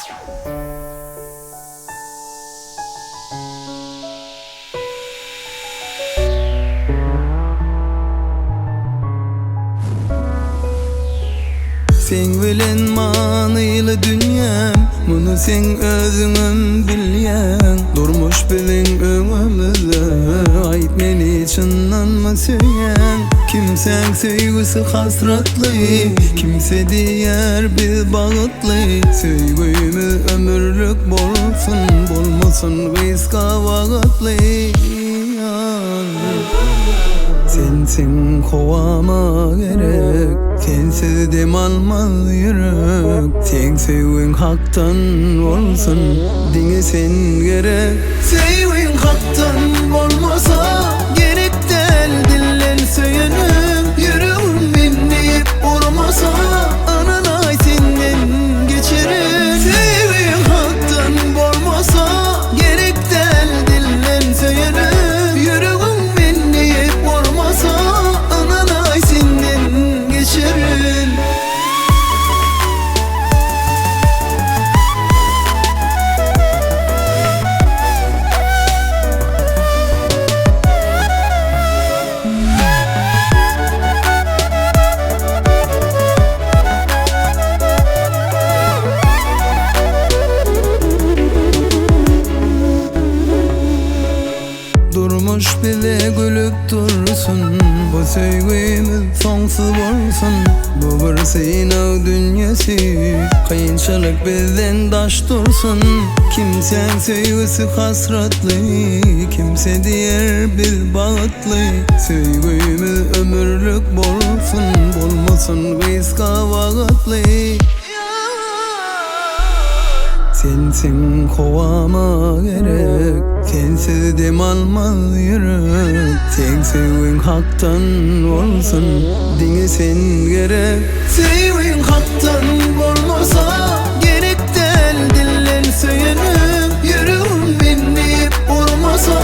Sen bilen manyly dünyam, muny sen özüňem bilýän. Durmuş bilen öňümizde, aýt meni çyndanma söýýän. Kimseň söýgüsi hasratly, kimse diýer biz bagытly. Söýgümiz ömürlük bolsun, bolmasyn gysga wagtly. Sensin kovama gerek, sensiz dem almaz yürek. Sen söýgüň haktan bolsun, diňe sen gerek. Söýgüň haktan bolmasa gerek del, dillen söýenim. Yüreğim minnip urmasa, ananay senden geçerim. Söýgüň haktan bolmasa gerek del, dillen söýenim. Yüreğim minnip urmasa, ananay senden geçerim. Durmuş bile gülüp dursun, bu söýgümiz soňsuz bolsun. Bu bir synaw dünýäsi, kıyınçylyk bizden daş dursun. Kimseň söýgüsi hasratly, kimse diýer biz bagытly. Söýgümiz ömürlük bolsun, bolmasyn gysga wagtly. Sensin kovama gerek, sensiz dem almaz yürek. Sen söýgüň haktan bolsun, diňe sen gerek. Söýgüň haktan bolmasa gerek del, dillen söýenim. Yüreğim minnip urmasa,